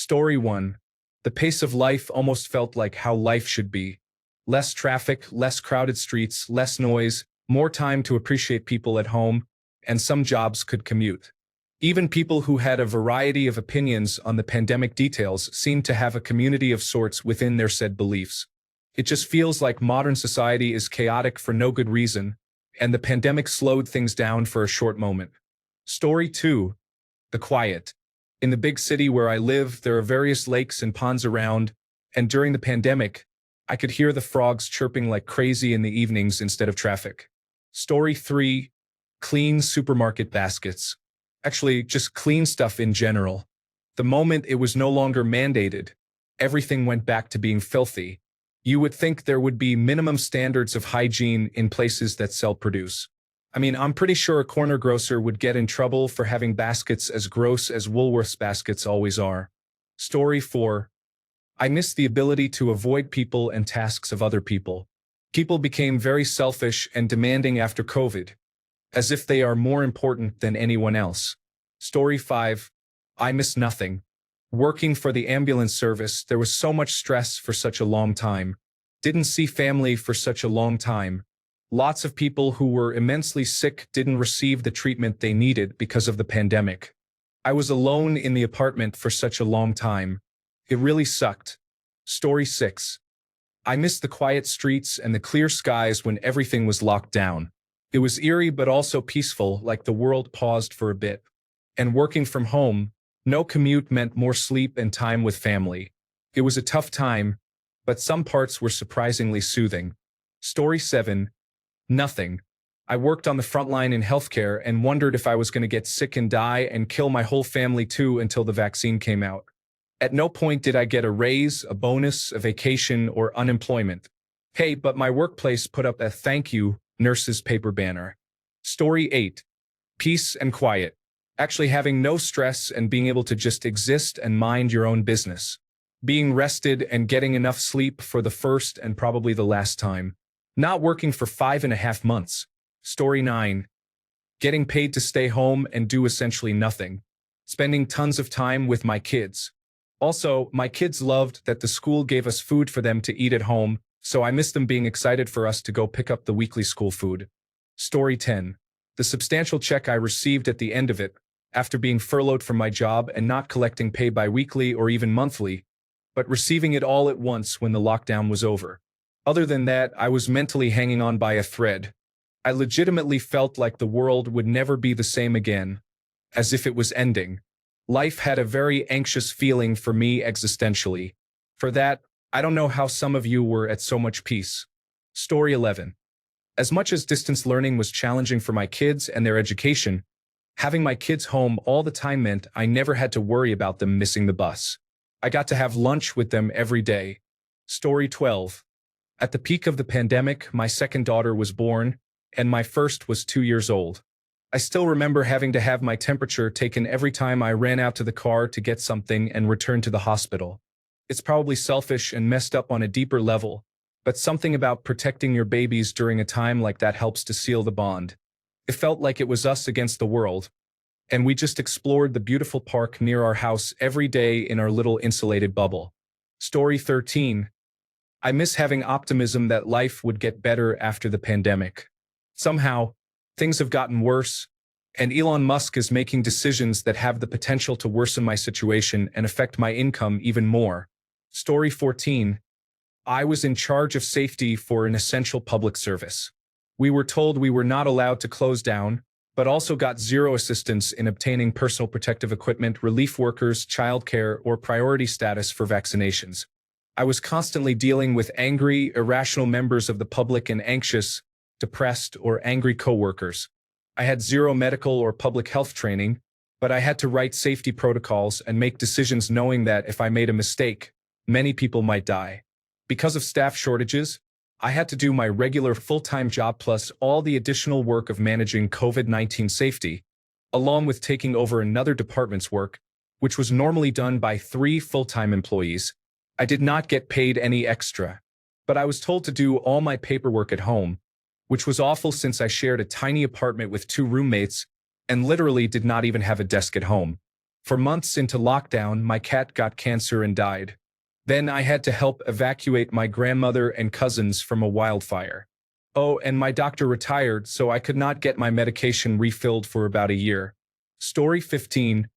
Story 1. The pace of life almost felt like how life should be. Less traffic, less crowded streets, less noise, more time to appreciate people at home, and some jobs could commute. Even people who had a variety of opinions on the pandemic details seemed to have a community of sorts within their said beliefs. It just feels like modern society is chaotic for no good reason, and the pandemic slowed things down for a short moment. Story 2. The quiet. In the big city where I live, there are various lakes and ponds around, and during the pandemic, I could hear the frogs chirping like crazy in the evenings instead of traffic. Story 3. Clean supermarket baskets. Actually, just clean stuff in general. The moment it was no longer mandated, everything went back to being filthy. You would think there would be minimum standards of hygiene in places that sell produce. I mean, I'm pretty sure a corner grocer would get in trouble for having baskets as gross as Woolworth's baskets always are. Story 4. I miss the ability to avoid people and tasks of other people. People became very selfish and demanding after COVID, as if they are more important than anyone else. Story 5. I miss nothing. Working for the ambulance service, there was so much stress for such a long time. Didn't see family for such a long time. Lots of people who were immensely sick didn't receive the treatment they needed because of the pandemic. I was alone in the apartment for such a long time. It really sucked. Story 6. I missed the quiet streets and the clear skies when everything was locked down. It was eerie but also peaceful, like the world paused for a bit. And working from home, no commute meant more sleep and time with family. It was a tough time, but some parts were surprisingly soothing. Story 7. Nothing. I worked on the front line in healthcare and wondered if I was going to get sick and die and kill my whole family too until the vaccine came out. At no point did I get a raise, a bonus, a vacation, or unemployment. Hey, but my workplace put up a thank you, nurses paper banner. Story 8. Peace and quiet. Actually having no stress and being able to just exist and mind your own business. Being rested and getting enough sleep for the first and probably the last time. Not working for 5.5 months. Story 9. Getting paid to stay home and do essentially nothing. Spending tons of time with my kids. Also, my kids loved that the school gave us food for them to eat at home, so I miss them being excited for us to go pick up the weekly school food. Story 10. The substantial check I received at the end of it, after being furloughed from my job and not collecting pay bi-weekly or even monthly, but receiving it all at once when the lockdown was over. Other than that, I was mentally hanging on by a thread. I legitimately felt like the world would never be the same again, as if it was ending. Life had a very anxious feeling for me existentially. For that, I don't know how some of you were at so much peace. Story 11. As much as distance learning was challenging for my kids and their education, having my kids home all the time meant I never had to worry about them missing the bus. I got to have lunch with them every day. Story 12. At the peak of the pandemic, my second daughter was born, and my first was 2 years old. I still remember having to have my temperature taken every time I ran out to the car to get something and returned to the hospital. It's probably selfish and messed up on a deeper level, but something about protecting your babies during a time like that helps to seal the bond. It felt like it was us against the world, and we just explored the beautiful park near our house every day in our little insulated bubble. Story 13. I miss having optimism that life would get better after the pandemic. Somehow, things have gotten worse, and Elon Musk is making decisions that have the potential to worsen my situation and affect my income even more. Story 14. I was in charge of safety for an essential public service. We were told we were not allowed to close down, but also got zero assistance in obtaining personal protective equipment, relief workers, childcare, or priority status for vaccinations. I was constantly dealing with angry, irrational members of the public and anxious, depressed, or angry coworkers. I had zero medical or public health training, but I had to write safety protocols and make decisions knowing that if I made a mistake, many people might die. Because of staff shortages, I had to do my regular full-time job plus all the additional work of managing COVID-19 safety, along with taking over another department's work, which was normally done by 3 full-time employees. I did not get paid any extra, but I was told to do all my paperwork at home, which was awful since I shared a tiny apartment with 2 roommates and literally did not even have a desk at home. For months into lockdown, my cat got cancer and died. Then I had to help evacuate my grandmother and cousins from a wildfire. Oh, and my doctor retired, so I could not get my medication refilled for about a year. Story 15.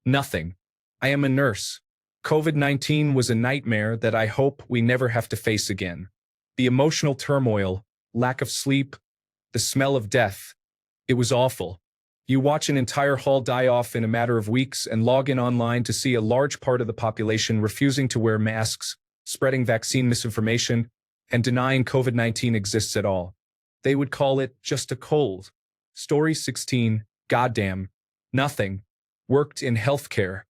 Nothing. I am a nurse. COVID-19 was a nightmare that I hope we never have to face again. The emotional turmoil, lack of sleep, the smell of death. It was awful. You watch an entire hall die off in a matter of weeks and log in online to see a large part of the population refusing to wear masks, spreading vaccine misinformation, and denying COVID-19 exists at all. They would call it just a cold. Story 16. Goddamn. Nothing. Worked in healthcare.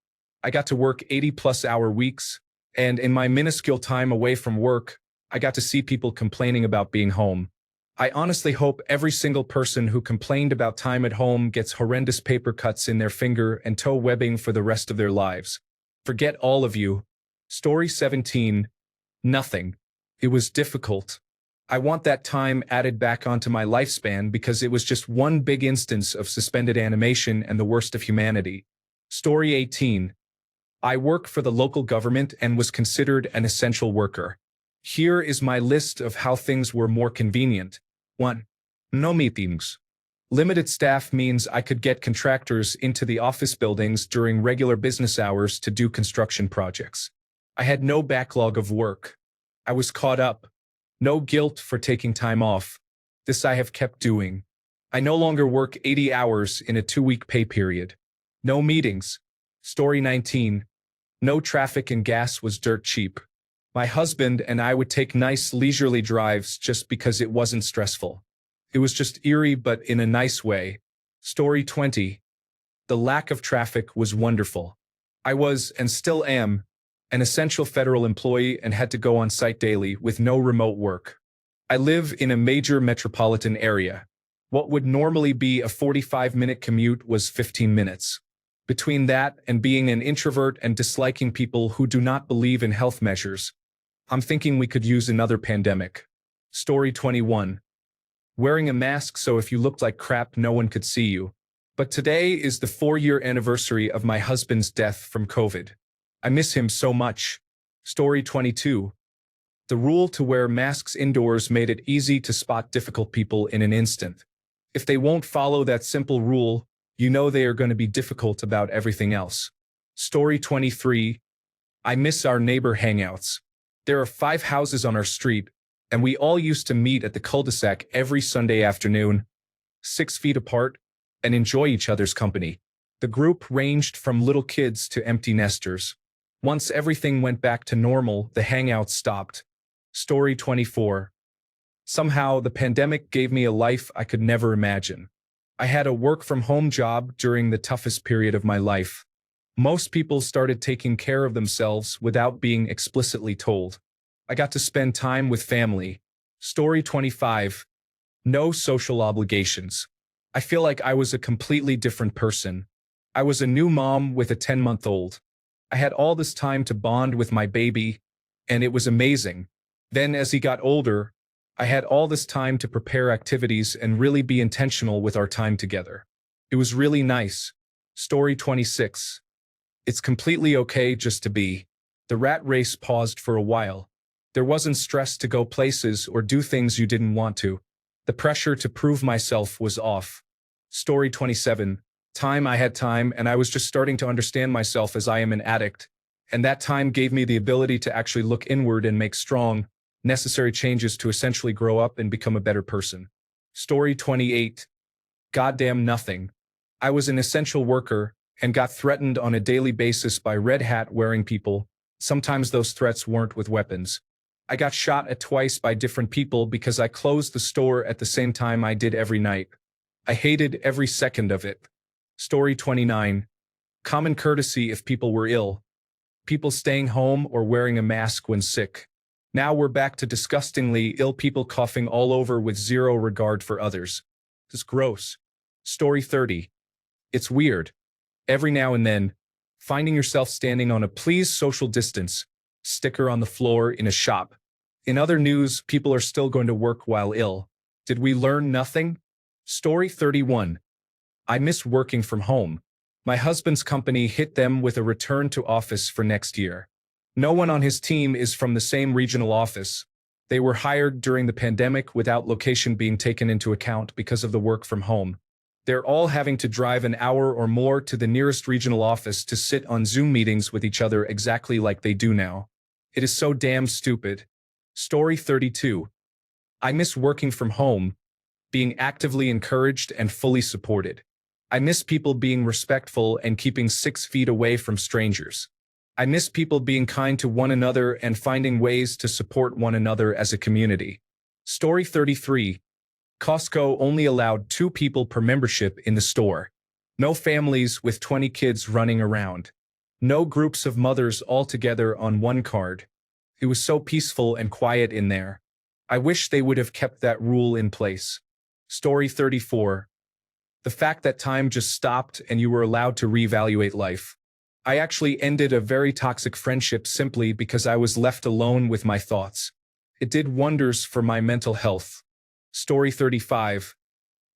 I got to work 80-plus-hour weeks, and in my minuscule time away from work, I got to see people complaining about being home. I honestly hope every single person who complained about time at home gets horrendous paper cuts in their finger and toe webbing for the rest of their lives. Forget all of you. Story 17. Nothing. It was difficult. I want that time added back onto my lifespan because it was just one big instance of suspended animation and the worst of humanity. Story 18. I work for the local government and was considered an essential worker. Here is my list of how things were more convenient. 1. No meetings. Limited staff means I could get contractors into the office buildings during regular business hours to do construction projects. I had no backlog of work. I was caught up. No guilt for taking time off. This I have kept doing. I no longer work 80 hours in a 2-week pay period. No meetings. Story 19. No traffic and gas was dirt cheap. My husband and I would take nice leisurely drives just because it wasn't stressful. It was just eerie but in a nice way. Story 20. The lack of traffic was wonderful. I was, and still am, an essential federal employee and had to go on site daily with no remote work. I live in a major metropolitan area. What would normally be a 45-minute commute was 15 minutes. Between that and being an introvert and disliking people who do not believe in health measures, I'm thinking we could use another pandemic. Story 21. Wearing a mask so if you looked like crap no one could see you. But today is the 4-year anniversary of my husband's death from COVID. I miss him so much. Story 22. The rule to wear masks indoors made it easy to spot difficult people in an instant. If they won't follow that simple rule, you know they are going to be difficult about everything else. Story 23. I miss our neighbor hangouts. There are 5 houses on our street, and we all used to meet at the cul-de-sac every Sunday afternoon, 6 feet apart, and enjoy each other's company. The group ranged from little kids to empty nesters. Once everything went back to normal, the hangouts stopped. Story 24. Somehow, the pandemic gave me a life I could never imagine. I had a work-from-home job during the toughest period of my life. Most people started taking care of themselves without being explicitly told. I got to spend time with family. Story 25. No social obligations. I feel like I was a completely different person. I was a new mom with a 10-month-old. I had all this time to bond with my baby, and it was amazing. Then as he got older, I had all this time to prepare activities and really be intentional with our time together. It was really nice. Story 26. It's completely okay just to be. The rat race paused for a while. There wasn't stress to go places or do things you didn't want to. The pressure to prove myself was off. Story 27. I had time, and I was just starting to understand myself as I am an addict. And that time gave me the ability to actually look inward and make strong, necessary changes to essentially grow up and become a better person. Story 28. Goddamn nothing. I was an essential worker and got threatened on a daily basis by red hat wearing people. Sometimes those threats weren't with weapons. I got shot at twice by different people because I closed the store at the same time I did every night. I hated every second of it. Story 29. Common courtesy if people were ill. People staying home or wearing a mask when sick. Now we're back to disgustingly ill people coughing all over with zero regard for others. It's gross. Story 30. It's weird. Every now and then, finding yourself standing on a "please social distance" sticker on the floor in a shop. In other news, people are still going to work while ill. Did we learn nothing? Story 31. I miss working from home. My husband's company hit them with a return to office for next year. No one on his team is from the same regional office. They were hired during the pandemic without location being taken into account because of the work from home. They're all having to drive an hour or more to the nearest regional office to sit on Zoom meetings with each other exactly like they do now. It is so damn stupid. Story 32. I miss working from home, being actively encouraged and fully supported. I miss people being respectful and keeping 6 feet away from strangers. I miss people being kind to one another and finding ways to support one another as a community. Story 33. Costco only allowed 2 people per membership in the store. No families with 20 kids running around. No groups of mothers all together on one card. It was so peaceful and quiet in there. I wish they would have kept that rule in place. Story 34. The fact that time just stopped and you were allowed to reevaluate life. I actually ended a very toxic friendship simply because I was left alone with my thoughts. It did wonders for my mental health. Story 35.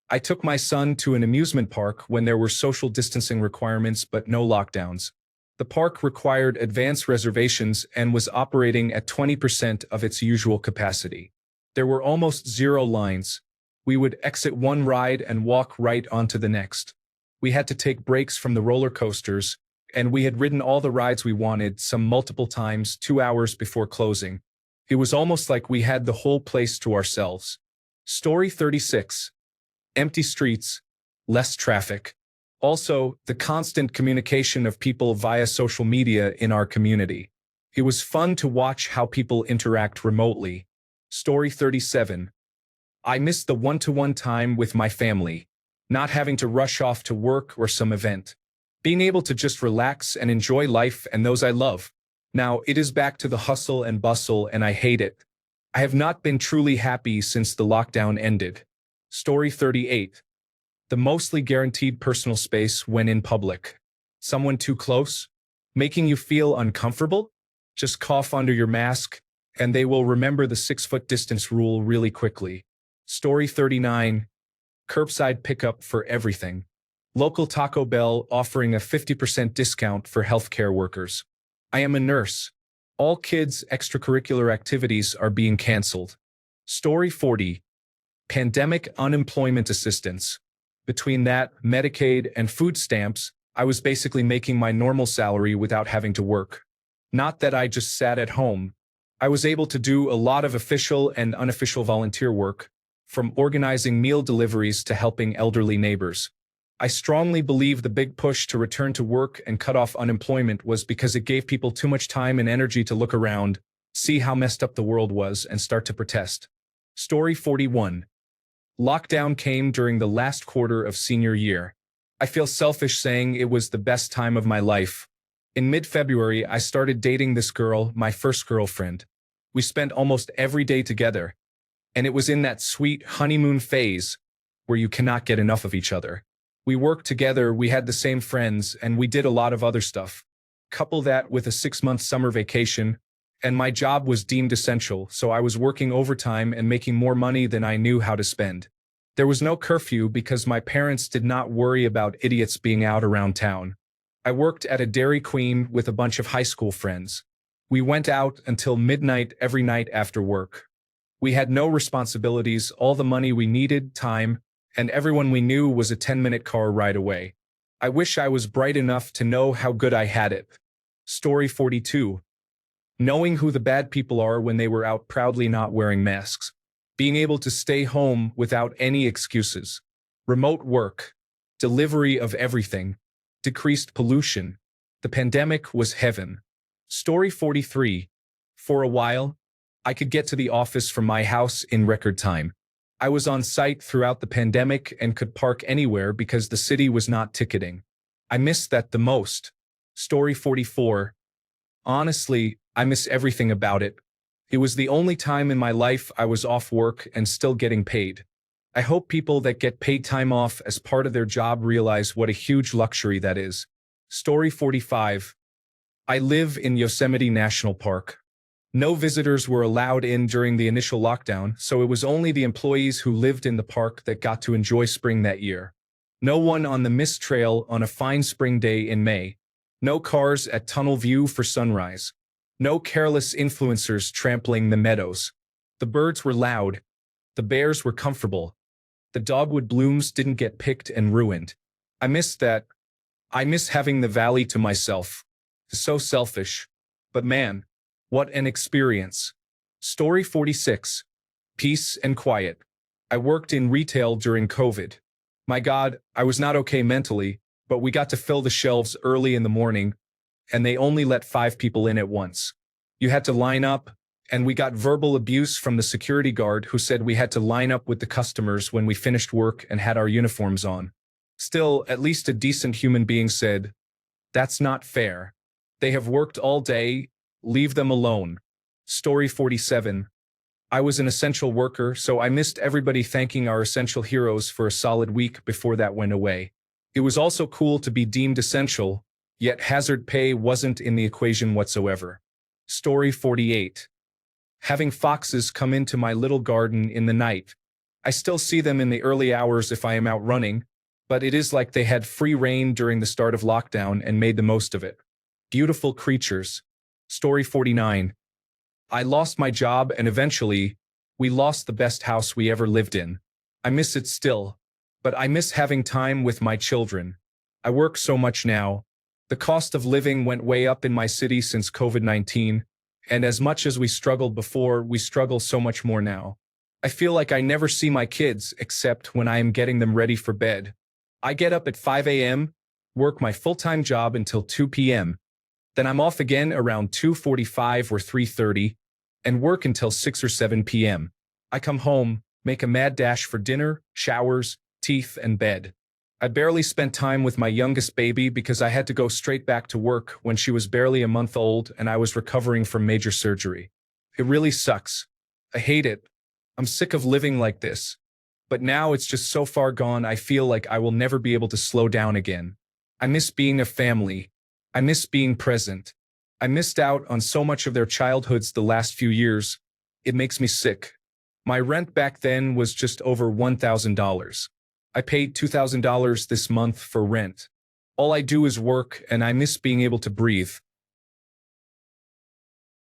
I took my son to an amusement park when there were social distancing requirements but no lockdowns. The park required advance reservations and was operating at 20% of its usual capacity. There were almost 0 lines. We would exit one ride and walk right onto the next. We had to take breaks from the roller coasters, and we had ridden all the rides we wanted, some multiple times, 2 hours before closing. It was almost like we had the whole place to ourselves. Story 36. Empty streets, less traffic. Also, the constant communication of people via social media in our community. It was fun to watch how people interact remotely. Story 37. I missed the one-to-one time with my family, not having to rush off to work or some event. Being able to just relax and enjoy life and those I love. Now, it is back to the hustle and bustle and I hate it. I have not been truly happy since the lockdown ended. Story 38. The mostly guaranteed personal space when in public. Someone too close? Making you feel uncomfortable? Just cough under your mask, and they will remember the 6-foot distance rule really quickly. Story 39. Curbside pickup for everything. Local Taco Bell offering a 50% discount for healthcare workers. I am a nurse. All kids' extracurricular activities are being canceled. Story 40. Pandemic unemployment assistance. Between that, Medicaid, and food stamps, I was basically making my normal salary without having to work. Not that I just sat at home. I was able to do a lot of official and unofficial volunteer work, from organizing meal deliveries to helping elderly neighbors. I strongly believe the big push to return to work and cut off unemployment was because it gave people too much time and energy to look around, see how messed up the world was, and start to protest. Story 41. Lockdown came during the last quarter of senior year. I feel selfish saying it was the best time of my life. In mid-February, I started dating this girl, my first girlfriend. We spent almost every day together, and it was in that sweet honeymoon phase where you cannot get enough of each other. We worked together, we had the same friends, and we did a lot of other stuff. Couple that with a 6-month summer vacation, and my job was deemed essential, so I was working overtime and making more money than I knew how to spend. There was no curfew because my parents did not worry about idiots being out around town. I worked at a Dairy Queen with a bunch of high school friends. We went out until midnight every night after work. We had no responsibilities, all the money we needed, time, and everyone we knew was a 10-minute car ride away. I wish I was bright enough to know how good I had it. Story 42. Knowing who the bad people are when they were out proudly not wearing masks. Being able to stay home without any excuses. Remote work. Delivery of everything. Decreased pollution. The pandemic was heaven. Story 43. For a while, I could get to the office from my house in record time. I was on site throughout the pandemic and could park anywhere because the city was not ticketing. I missed that the most. Story 44. Honestly, I miss everything about it. It was the only time in my life I was off work and still getting paid. I hope people that get paid time off as part of their job realize what a huge luxury that is. Story 45. I live in Yosemite National Park. No visitors were allowed in during the initial lockdown, so it was only the employees who lived in the park that got to enjoy spring that year. No one on the mist trail on a fine spring day in May. No cars at Tunnel View for sunrise. No careless influencers trampling the meadows. The birds were loud. The bears were comfortable. The dogwood blooms didn't get picked and ruined. I miss that. I miss having the valley to myself. So selfish. But man, what an experience. Story 46. Peace and quiet. I worked in retail during COVID. My God, I was not okay mentally, but we got to fill the shelves early in the morning, and they only let 5 people in at once. You had to line up, and we got verbal abuse from the security guard who said we had to line up with the customers when we finished work and had our uniforms on. Still, at least a decent human being said, "That's not fair. They have worked all day, leave them alone." Story 47. I was an essential worker, so I missed everybody thanking our essential heroes for a solid week before that went away. It was also cool to be deemed essential, yet hazard pay wasn't in the equation whatsoever. Story 48. Having foxes come into my little garden in the night. I still see them in the early hours if I am out running, but it is like they had free rein during the start of lockdown and made the most of it. Beautiful creatures. Story 49. I lost my job and eventually, we lost the best house we ever lived in. I miss it still, but I miss having time with my children. I work so much now. The cost of living went way up in my city since COVID-19, and as much as we struggled before, we struggle so much more now. I feel like I never see my kids except when I am getting them ready for bed. I get up at 5 a.m., work my full-time job until 2 p.m., then I'm off again around 2:45 or 3:30, and work until 6 or 7 p.m. I come home, make a mad dash for dinner, showers, teeth, and bed. I barely spent time with my youngest baby because I had to go straight back to work when she was barely a month old and I was recovering from major surgery. It really sucks. I hate it. I'm sick of living like this. But now it's just so far gone I feel like I will never be able to slow down again. I miss being a family. I miss being present. I missed out on so much of their childhoods the last few years. It makes me sick. My rent back then was just over $1,000. I paid $2,000 this month for rent. All I do is work and I miss being able to breathe.